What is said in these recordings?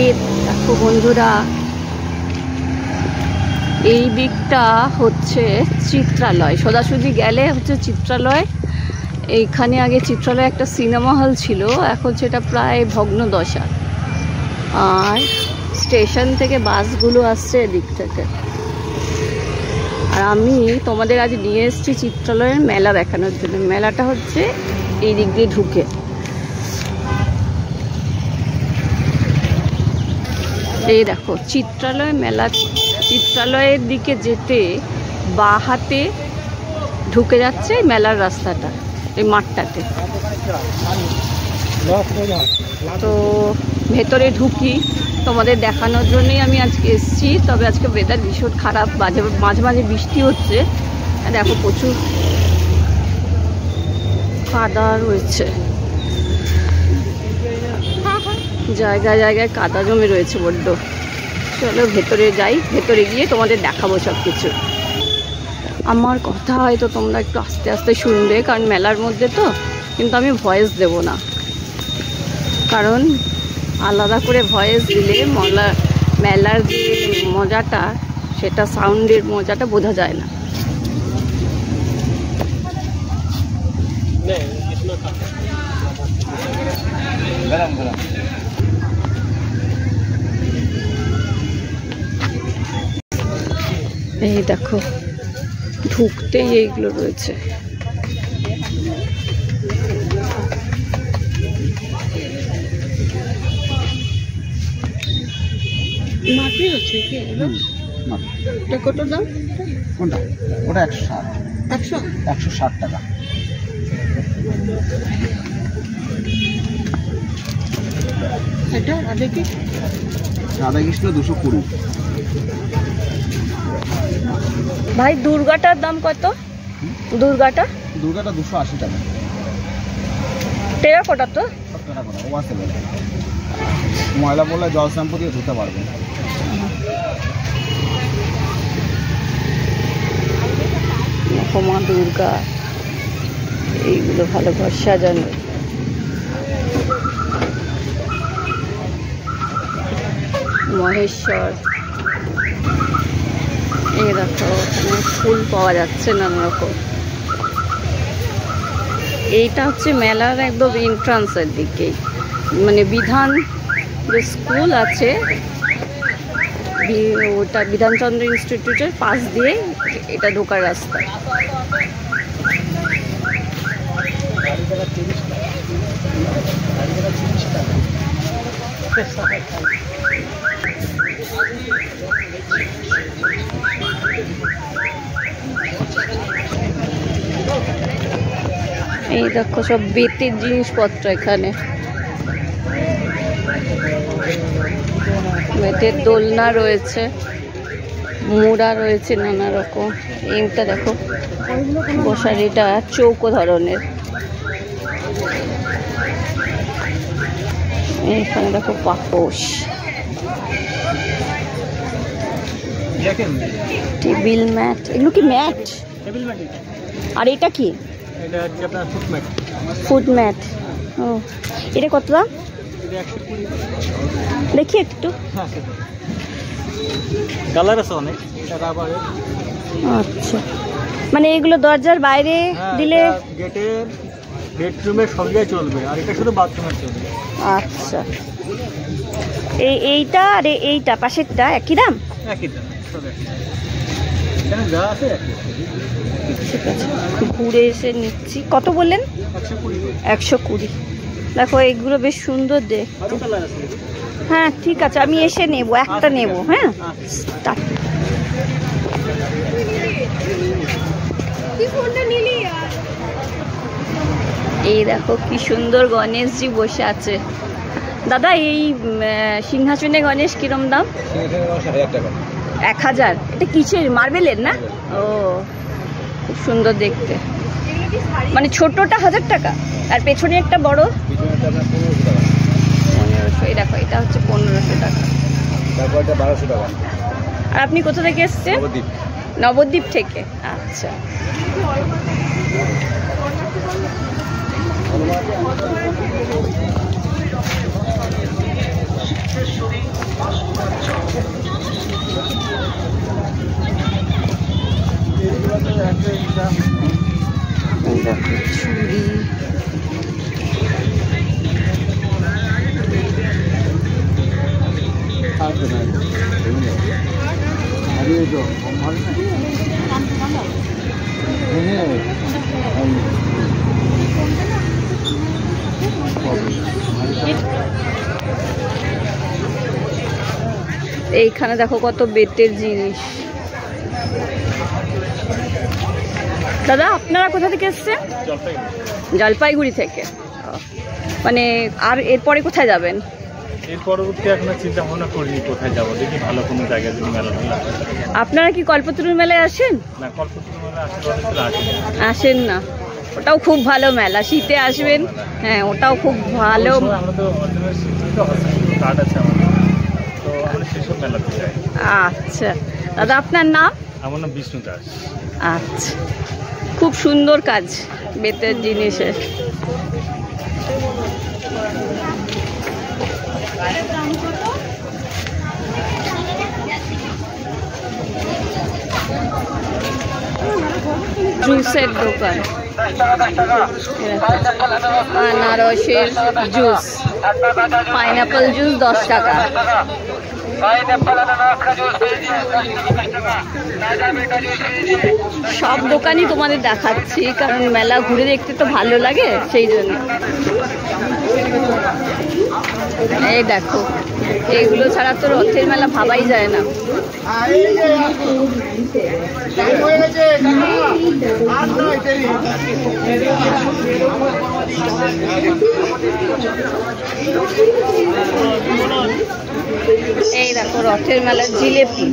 এই দেখো বন্ধুরা, এই দিকটা হচ্ছে চিত্রালয়। সোজাসুজি গেলে হচ্ছে চিত্রালয়। এইখানে আগে চিত্রালয় একটা সিনেমা হল ছিল, এখন সেটা প্রায় ভগ্নদশা। আর স্টেশন থেকে বাসগুলো আসছে এদিক থেকে। আর আমি তোমাদের আজ নিয়ে এসেছি চিত্রালয়ের মেলা দেখানোর জন্য। মেলাটা হচ্ছে এই দিক দিয়ে ঢুকে। এই দেখো চিত্রালয় মেলা। চিত্রালয়ের দিকে যেতে বাঁ হাতে ঢুকে যাচ্ছে মেলার রাস্তাটা, এই মাঠটাতে। তো ভেতরে ঢুকি তোমাদের দেখানোর জন্যই আমি আজকে এসেছি। তবে আজকে ওয়েদার ভীষণ খারাপ, মাঝে মাঝে বৃষ্টি হচ্ছে। দেখো প্রচুর কাদা রয়েছে, জায়গায় জায়গায় কাদা জমে রয়েছে বড্ড। চলো ভেতরে যাই, ভেতরে গিয়ে তোমাদের দেখাবো সব কিছু। আমার কথা হয়তো তোমরা একটু আস্তে আস্তে শুনবে, কারণ মেলার মধ্যে তো। কিন্তু আমি ভয়েস দেব না, কারণ আলাদা করে ভয়েস দিলে মেলার যে মজাটা, সেটা সাউন্ডের মজাটা বোঝা যায় না। এই দেখো ঢুকতেই এইগুলো রয়েছে। মাটি হচ্ছে কি এগুলো? এটা কত দাম? কোনটা? ওটা 160 টাকা। এটা রাধা কি? রাধাকৃষ্ণ 220। ভাই দুর্গাটার দাম কত? দুর্গাটা 280 টাকা। টেরাকোটা তো? ময়লা বলে জল শ্যাম্পু দিয়ে ধুতে পারবে। মা দুর্গা, এইগুলো ভালো ঘর সাজানো। মহেশ্বর, এই দেখো ওখানে ফুল পাওয়া যাচ্ছে নানা রকম। এইটা হচ্ছে মেলার একদম এন্ট্রান্সের দিকেই, মানে বিধান যে স্কুল আছে, ওটা বিধানচন্দ্র ইনস্টিটিউটের পাশ দিয়ে এটা ঢোকার রাস্তা। এই দেখো সব বেতের জিনিসপত্র, এখানে বেতের দোলনা রয়েছে, মুড়া রয়েছে নানা রকম। এইটা দেখো বসার, এটা চৌকো ধরনের। এখানে দেখো পাপোশ, টেবিল ম্যাট। এগুলো কি ম্যাট? আর এটা কি? Food mat. ও, এটা কত দাম? দেখি একটু। আচ্ছা, মানে এগুলো দরজার বাইরে দিলে গেটের বেডরুমের সঙ্গে চলবে, আর এটা শুধু বাথরুমে চলবে। আচ্ছা, এইটা আর এইটা পাশেরটা একই দাম? একই দাম, এখানে যা আছে ঠিক আছে, ঘুরে এসে নিচ্ছি। কত বললেন? 120। দেখো এইগুলো বেশ সুন্দর দেখতে। হ্যাঁ ঠিক আছে, আমি এসে নেব, একটা নেব। হ্যাঁ, এই দেখো কি সুন্দর গণেশজি বসে আছে। দাদা এই সিংহাসনে গণেশ কিরম দাম? 1000। এটা কিসের? মার্বেলের না? ও, খুব সুন্দর দেখতে। মানে ছোটটা 1000 টাকা, আর পেছনে একটা বড় 1500। এই দেখো এটা হচ্ছে 1500 টাকা। আর আপনি কোথা থেকে এসছেন? নবদ্বীপ থেকে। আচ্ছা, এইখানে দেখো কত বেতের জিনিস। দাদা আপনারা কোথা থেকে এসছেন? জলপাইগুড়ি থেকে। মানে আর এরপরে কোথায় যাবেন? এর পরবর্তী এখন চিন্তা ভাবনা করিনি কোথায় যাবো, দেখি ভালো কোনো জায়গায় যদি মেলা মেলা। আপনারা কি কল্পতরুর মেলায় আসেন? না, কল্পতরু মেলা আসেন না। ওটাও খুব ভালো মেলা, শীতে আসবেন। হ্যাঁ, ওটাও খুব ভালো। আমরা তো কার্ড আছে আমাদের, তো আমরা সেসব মেলাতে যাই। আচ্ছা দাদা, আপনার নাম? আমার নাম বিষ্ণু দাস। আচ্ছা, খুব সুন্দর কাজ বেতের জিনিসের। জুসের দোকান, আনারসের জুস, পাইনাপেল জুস 10 টাকা। সব দোকানই তোমাদের দেখাচ্ছি, কারণ মেলা ঘুরে দেখতে তো ভালো লাগে, সেই জন্য। এই দেখো, এইগুলো ছাড়া তো রথের মেলা ভাবাই যায় না। এই দেখো রথের মেলার জিলেপি।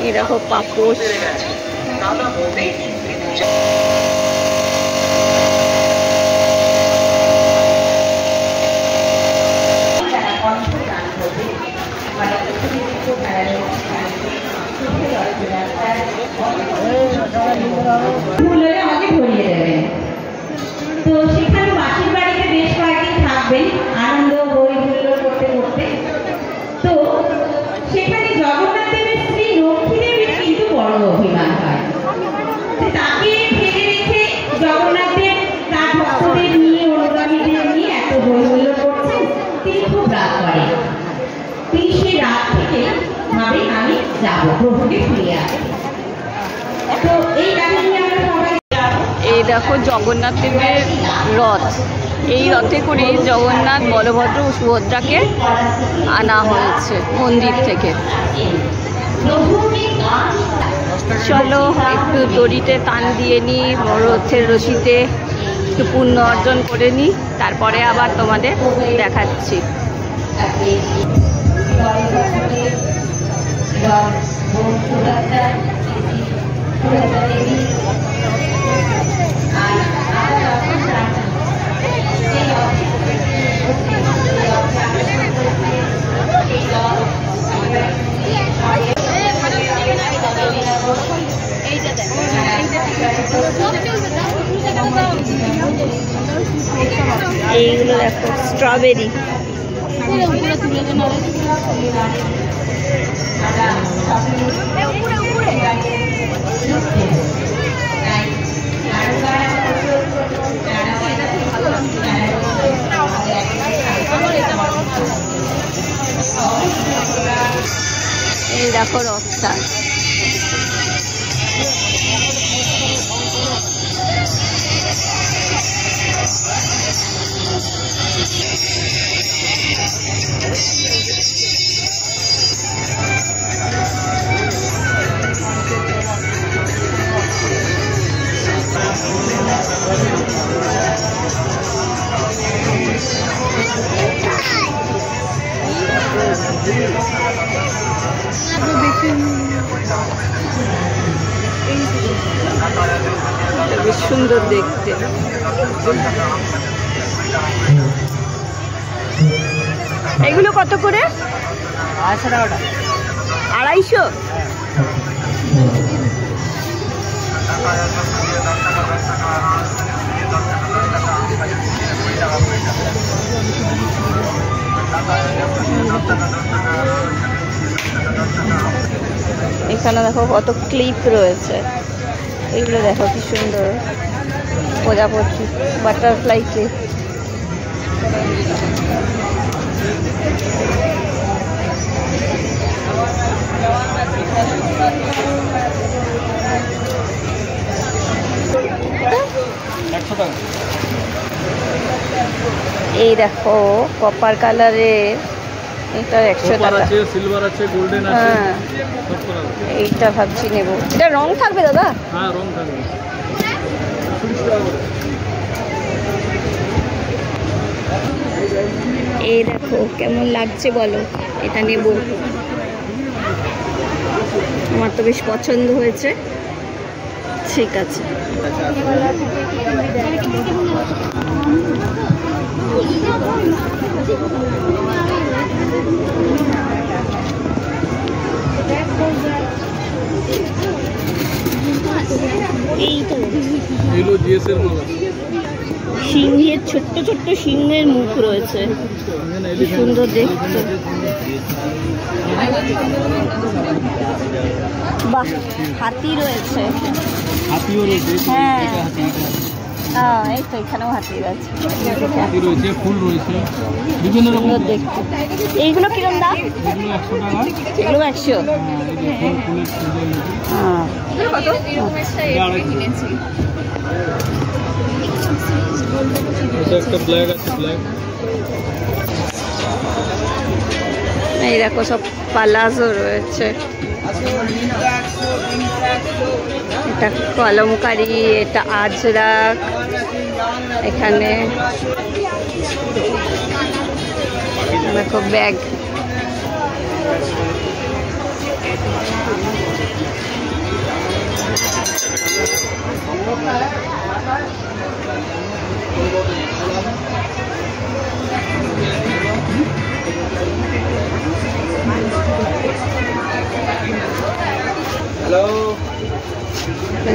এই দেখো পাপোশ। আমাকে ধরিয়ে দেবেন। তো সেখানে মাসির বাড়িতে বেশ কয়েকদিন থাকবেন, আনন্দ বই হুল্লোড় করতে করতে। তো সেখানে জগন্নাথ দেবের স্ত্রী লক্ষ্মী দেবীর কিন্তু বড় অভিমান হয়। তাকে ফেলে রেখে জগন্নাথ দেব তার ভক্তদের নিয়ে, অনুগামীদের নিয়ে এত বই হুল্লোড় করছেন, তিনি খুব রাগ করেন। তিনি সেই রাগ থেকে ভাবেন আমি যাবো, প্রভুকে ফিরিয়ে আসবো। তো এই কাহিনী আমরা সবাই। এই দেখো জগন্নাথ দেবের রথ। এই রথে করে জগন্নাথ, বলভদ্র ও সুভদ্রাকে আনা হয়েছে মন্দির থেকে। চলো একটু দড়িতে টান দিয়ে নিই, রথের রশিতে একটু পুণ্য অর্জন করে নিই, তারপরে আবার তোমাদের দেখাচ্ছি। এইগুলো দেখো স্ট্রবেরি। এই দেখো রথটা। বেশ সুন্দর দেখতে। এগুলো কত করে? 250 টাকা। 250? এখানে দেখো কত ক্লিপ রয়েছে, এগুলো দেখো কি সুন্দর প্রজাপতি বাটারফ্লাই ক্লিপ। এই দেখো কপার কালারের, এটা 100 টাকা। সিলভার আছে, গোল্ডেন আছে। হ্যাঁ এইটা ভাবছি নেব। এটা রং থাকবে দাদা? হ্যাঁ রং থাকবে। এই দেখো কেমন লাগছে বলো, এটা নেব। আমার তো বেশ পছন্দ হয়েছে। ঠিক আছে, সিংহের ছোট্ট ছোট্ট সিংহের মুখ রয়েছে, কি সুন্দর দেখতে। বাহ, হাতি রয়েছে। হাতিও রয়েছে। হ্যাঁ হ্যাঁ, এই তো এখানেও হাতি রয়েছে, হাতি রয়েছে, ফুল রয়েছে, বিভিন্ন রকম দেখতে। এইগুলো কিরম দাম? এগুলো 100 টাকা। এগুলো 100। একটা ব্ল্যাক আছে, ব্ল্যাক। এই দেখো সব পালাজো রয়েছে, এটা কলমকারি, এটা আজরাক। এখানে দেখো ব্যাগ,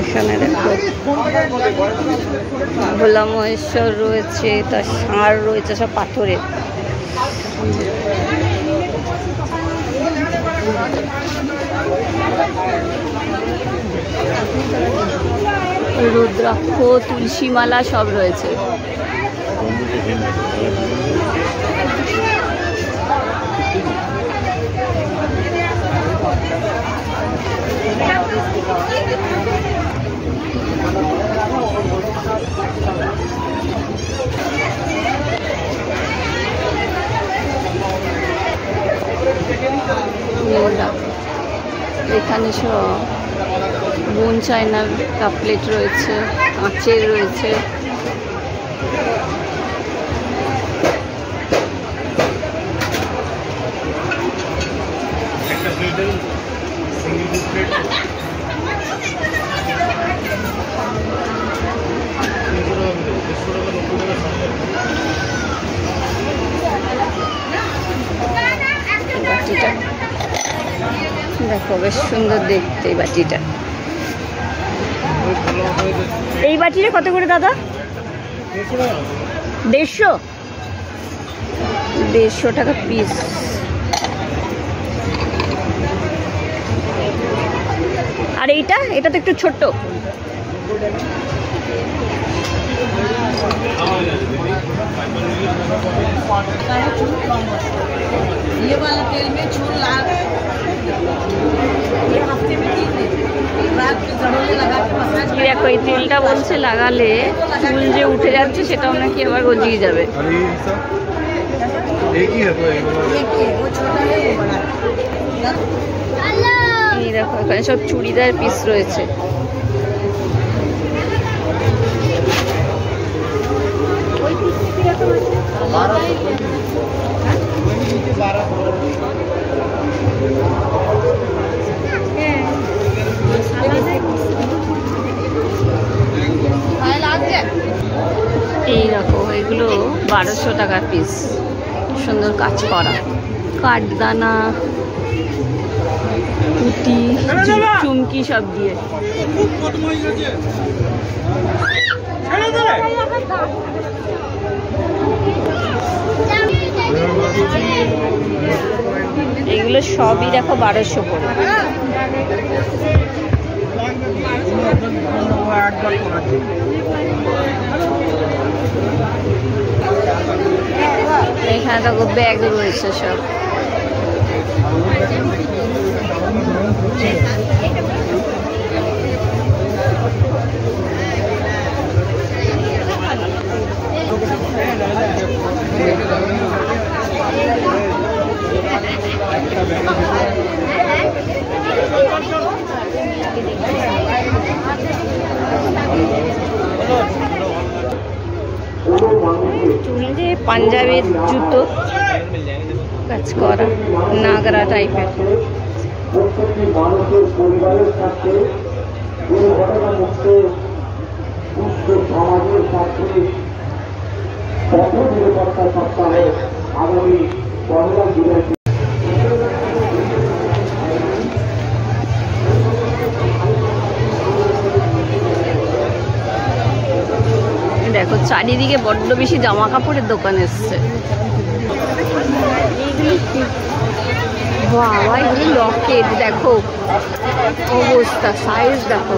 এখানে দেখো ভোলা মহেশ্বর রয়েছে, তার ষাঁড় রয়েছে, সব পাথরের। রুদ্রাক্ষ, তুলসী মালা সব রয়েছে। এখানে সব বোন চায়নার কাপলেট রয়েছে, কাঁচের রয়েছে। বাটিটা দেখো বেশ সুন্দর দেখতে, এই বাটিটা। এই বাটিটা কত করে দাদা? 150? 150 টাকা পিস। আর এইটা, এটা তো একটু ছোট। ये वाला तेल में चूल लाल ये हफ्ते में 3 दिन रात के जड़ों में लगा के मसाज। দেখো এই তেলটা বলছে লাগালে চুল যে উঠে যাচ্ছে সেটাও নাকি আবার গজিয়ে যাবে। एक ही है वो छोटा है वो बड़ा है। এই দেখো এখানে সব চুড়িদার পিস রয়েছে। এই দেখো এগুলো 1200 টাকা পিস, সুন্দর কাজ করা, কাঠদানা, পুঁতি, চুমকি সব দিয়ে। এগুলো এগুলো সবই দেখো 1200 করে। এখানে দেখো ব্যাগ রয়েছে সব। চুলে পাঞ্জাবের জুতো কাজ করা নাগরা টাইপের। প্রত্যেকটি মানুষের পরিবারের সাথে দুর্ঘটনামুক্ত সুস্থ সমাজের সাথে পথ নিরাপত্তা সপ্তাহে আগামী 1 জুলাই দেখো চারিদিকে বড্ড বেশি জামা কাপড়ের দোকান এসছে। বাবা এগুলো লকেট দেখো, অবস্থা সাইজ দেখো।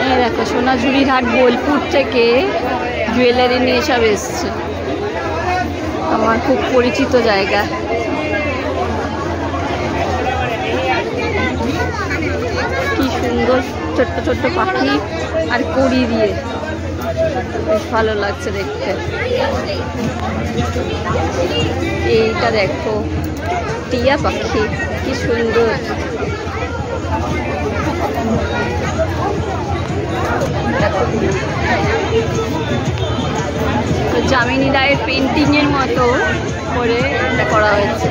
এই দেখো সোনাঝুরির হাট বোলপুর থেকে জুয়েলারি নিয়ে সব এসছে। আমার খুব পরিচিত জায়গা। কি সুন্দর ছোট্ট ছোট্ট পাখি আর কড়ি দিয়ে, বেশ ভালো লাগছে দেখতে। এইটা দেখো টিয়া পাখি, কি সুন্দর। যামিনী রায়ের পেন্টিং এর মতো করে এটা করা হয়েছে।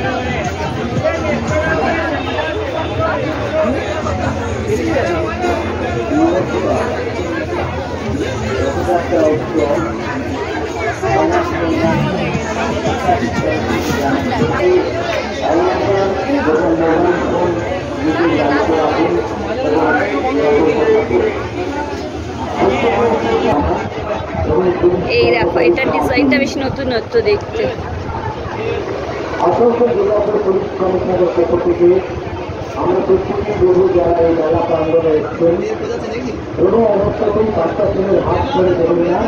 এই দেখো এটা ডিজাইনটা বেশ নতুন নতুন দেখতে। অসংখ্য জেলা পুলিশ কমিশনারের পক্ষ থেকে আমরা প্রত্যেকটি বহু যারা এই মেলা প্রাঙ্গণে এসছেন কোনো অবস্থাতেই বাচ্চা ছেলের হাত ধরে দেবেন না।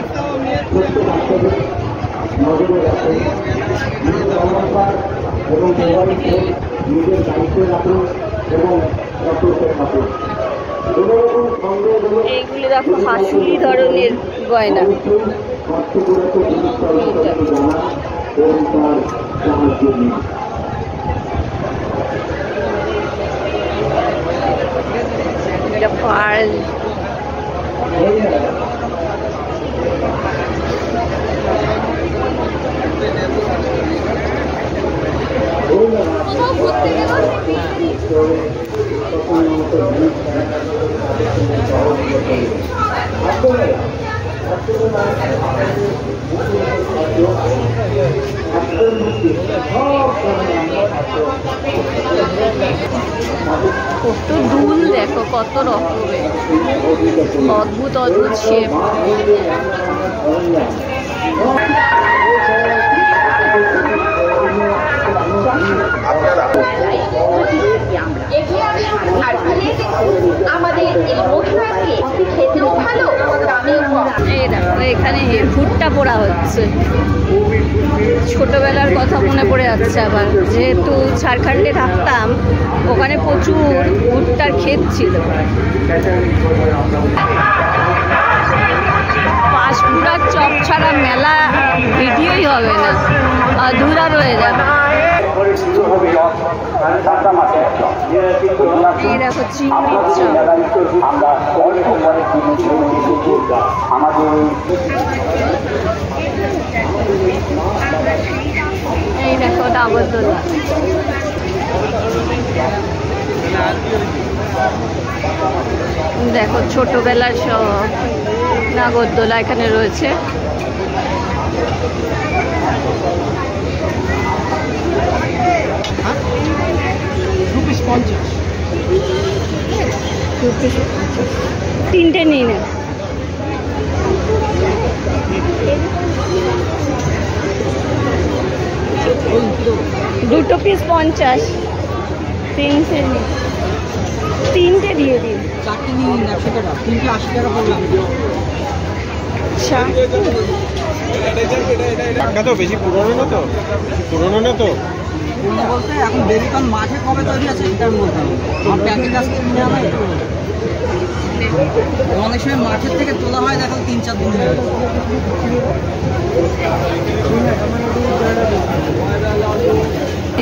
প্রত্যেক বাচ্চাদের নজরে রাখুন, নিজের অলঙ্কার এবং মোবাইল ফোন নিজের দায়িত্বে রাখুন এবং সতর্ক থাকুন। এইগুলি দেখো হাসুলি ধরনের গয়না। এটা পার্ল। কত দুল দেখো, কত রকমের অদ্ভুত অদ্ভুত শেপ। এই দেখো এখানে ভুট্টা পোড়া হচ্ছে। ছোটবেলার কথা মনে পড়ে যাচ্ছে আবার, যেহেতু ঝাড়খণ্ডে থাকতাম ওখানে প্রচুর ভুট্টার ক্ষেত ছিল। পাঁশকুড়ার চপ ছাড়া মেলা ভিডিওই হবে না, অধুরা রয়ে যাবে। এই দেখো চিংড়ির চপ। এই দেখো নাগরদোলা। দেখো ছোটবেলার সব নাগরদোলা এখানে রয়েছে। তিনটে নিয়ে নেন। দুটো পিস 50, তিনটে দিয়ে দিন। চারটে নিয়ে নিন 100 টাকা, তিনটে 80 টাকা পড়লাম। আচ্ছা তো বেশি পুরনো না তো, পুরনো বলতে এখন বেবিকন মাঠে কবে তৈরি আছে এটার মধ্যে আমার ব্যাংকের কাছ থেকে নিয়ে আমার অনেক সময় মাঠের থেকে তোলা হয়, দেখো 3-4 দিন হয়ে গেছে।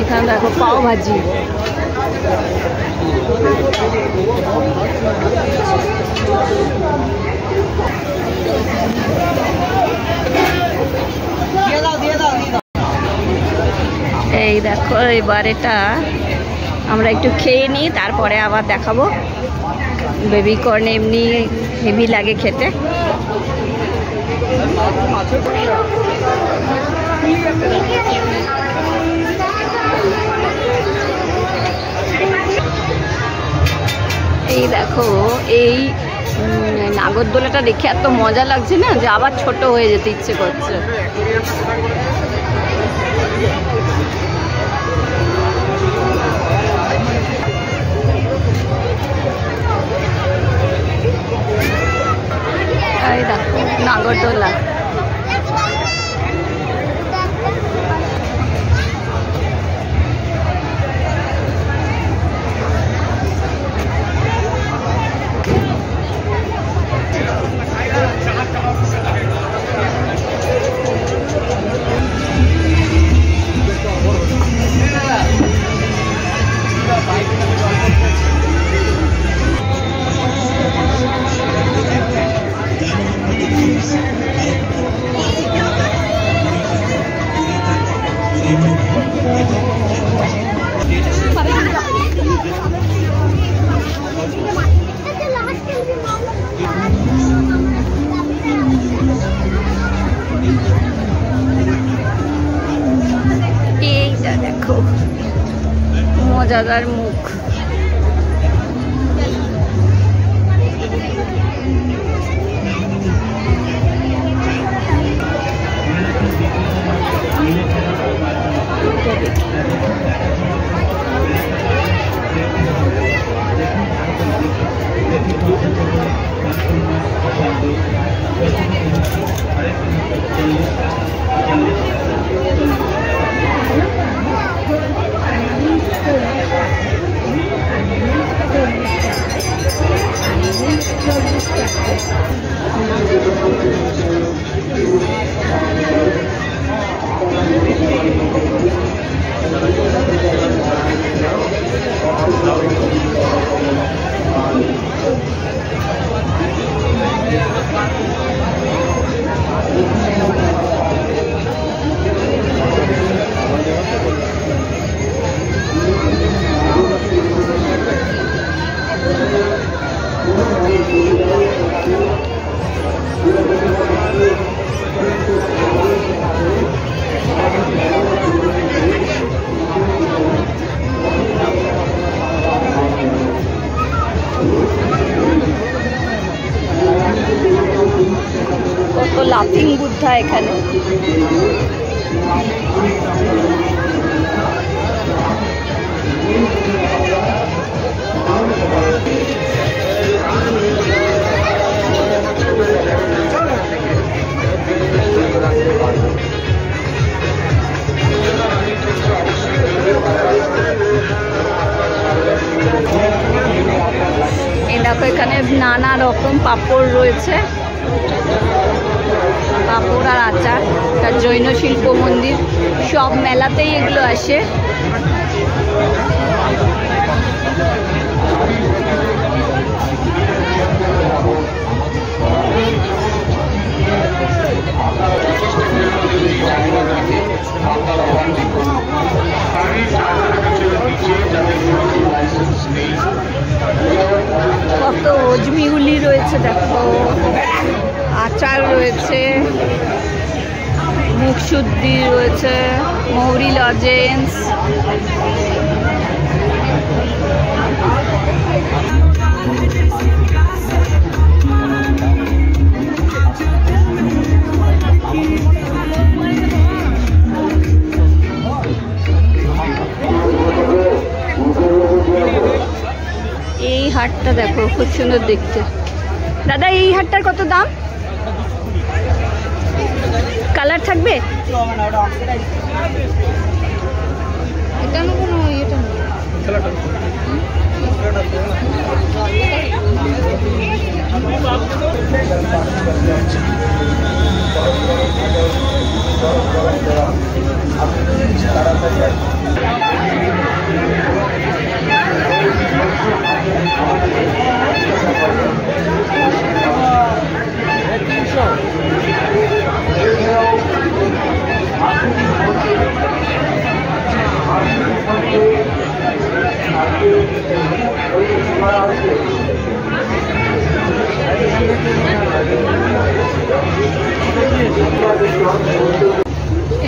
এখানে দেখো পাও ভাজি, এই দেখো এবার এটা আমরা একটু খেয়ে নিই, তারপরে আবার দেখাবো। বেবি কর্ন এমনি হেভি লাগে খেতে। এই দেখো এই নাগরদোলাটা দেখে এত মজা লাগছে না যে আবার ছোট হয়ে যেতে ইচ্ছে করছে। এই দেখো নাগরদোলা, এইটা দেখো মজাদার মুখ। কত লাফিং বুদ্ধা এখানে। এই দেখো এখানে নানা রকম পাপড় রয়েছে, পাপড় আর আচার। তার জৈন শিল্প মন্দির, সব মেলাতেই এগুলো আসে। কত অজমিগুলি রয়েছে দেখো, আচার রয়েছে, মুখশুদ্ধি রয়েছে, মৌরি লজেন্স, এই হাটটা দেখো, খুব সুন্দর দেখতে। দাদা এই হাটটার কত দাম? কালার থাকবে? এটা না কোনো এটা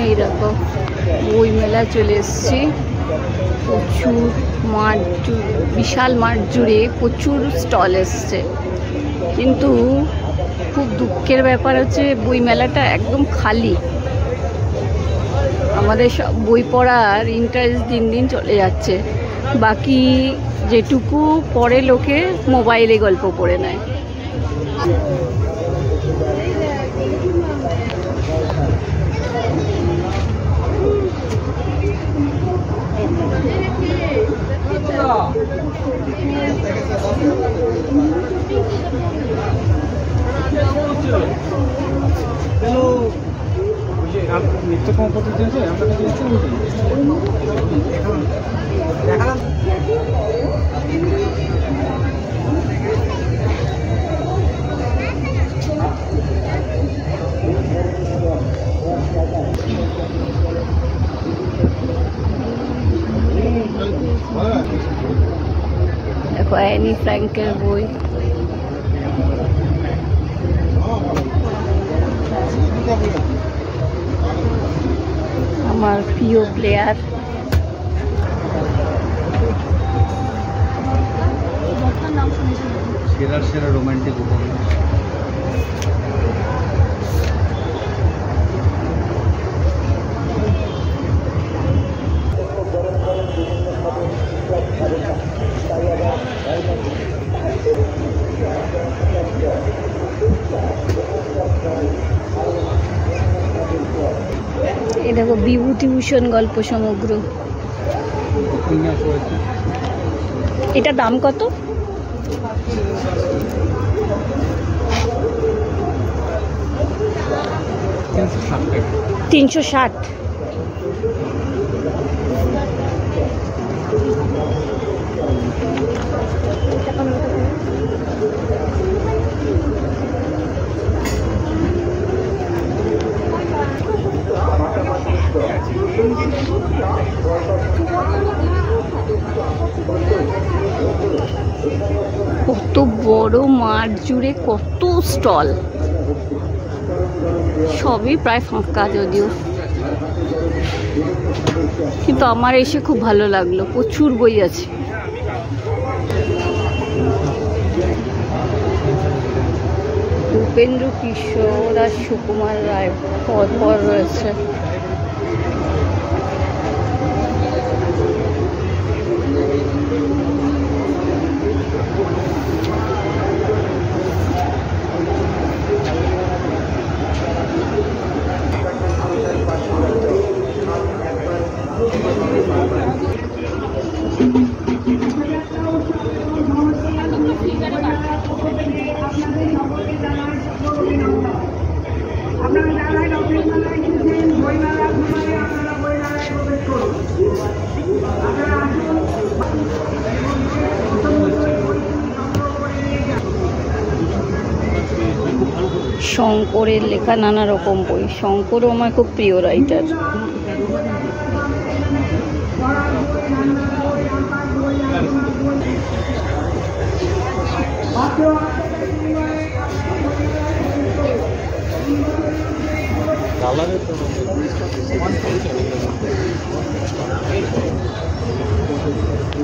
এই দেখো বই মেলায় চলে এসেছি। প্রচুর মাঠ, বিশাল মাঠ জুড়ে প্রচুর স্টল এসছে, কিন্তু খুব দুঃখের ব্যাপার হচ্ছে বই মেলাটা একদম খালি। আমাদের সব বই পড়ার ইন্টারেস্ট দিন দিন চলে যাচ্ছে। বাকি যেটুকু পড়ে লোকে মোবাইলে গল্প পড়ে নেয়। নৃত্য কম্পিটিশন দিয়েছে আমরা দিয়েছি দেখালাম। দেখো অ্যানি ফ্র্যাঙ্কের বই। আমার প্রিয় প্লেয়ার। সেরা সেরা রোমান্টিক উপন্যাস। এই দেখো বিভূতিভূষণ গল্প সমগ্র। এটা দাম কত? 360। কত বড় মাঠ জুড়ে কত স্টল, সবই প্রায় ফাঁকা যদিও, কিন্তু আমার এসে খুব ভালো লাগলো। প্রচুর বই আছে। উপেন্দ্র কিশোর আর সুকুমার রায় পর রয়েছে। শঙ্করের লেখা নানা রকম বই। শঙ্করও আমার খুব প্রিয় রাইটার।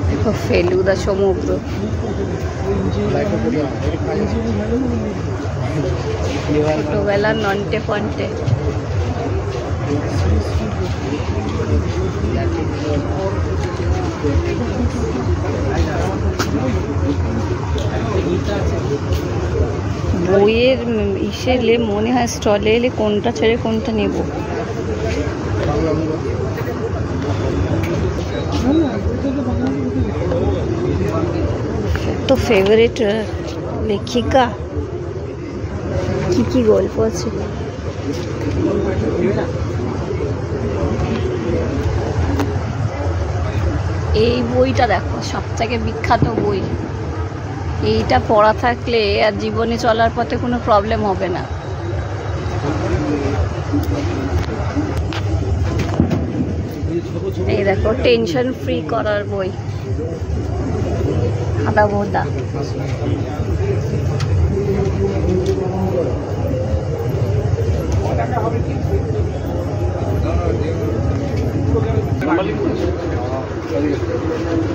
দেখো ফেলুদা সমুদ্র। ছোটবেলার নন্টে ফন্টে। বইয়ের ইসে এলে মনে হয় স্টলে এলে কোনটা ছেড়ে কোনটা নেব। তো ফেভারিট লেখিকা কি গল্প আছে? এই বইটা দেখো, সব থেকে বিখ্যাত বই। এইটা পড়া থাকলে আর জীবনে চলার পথে কোনো প্রবলেম হবে না। এই দেখো টেনশন ফ্রি করার বই, আদা বোদা।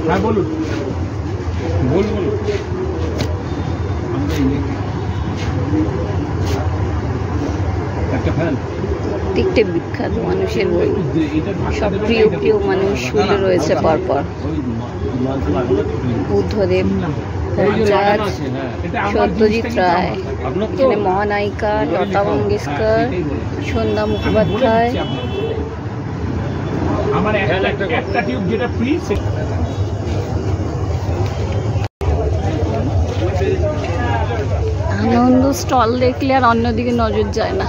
হ্যাঁ বলুন, বলুন। একটা ফ্যান প্রত্যেকটা বিখ্যাত মানুষের বই, সব প্রিয় প্রিয় মানুষগুলো রয়েছে পরপর। বুদ্ধদেব, রাজ, সত্যজিৎ রায়, এখানে মহানায়িকা লতা মঙ্গেশকর, সন্ধ্যা মুখোপাধ্যায়। আমার একটা টিউব যেটা ফ্রি। আনন্দ স্টল দেখলে আর অন্যদিকে নজর যায় না।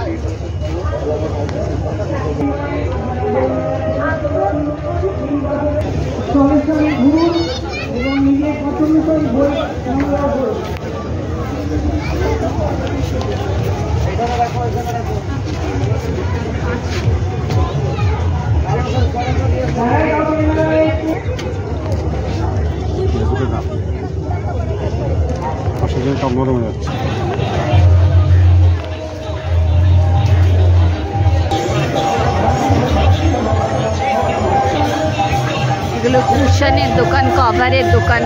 এগুলো কুশনের দোকান, কভারের দোকান।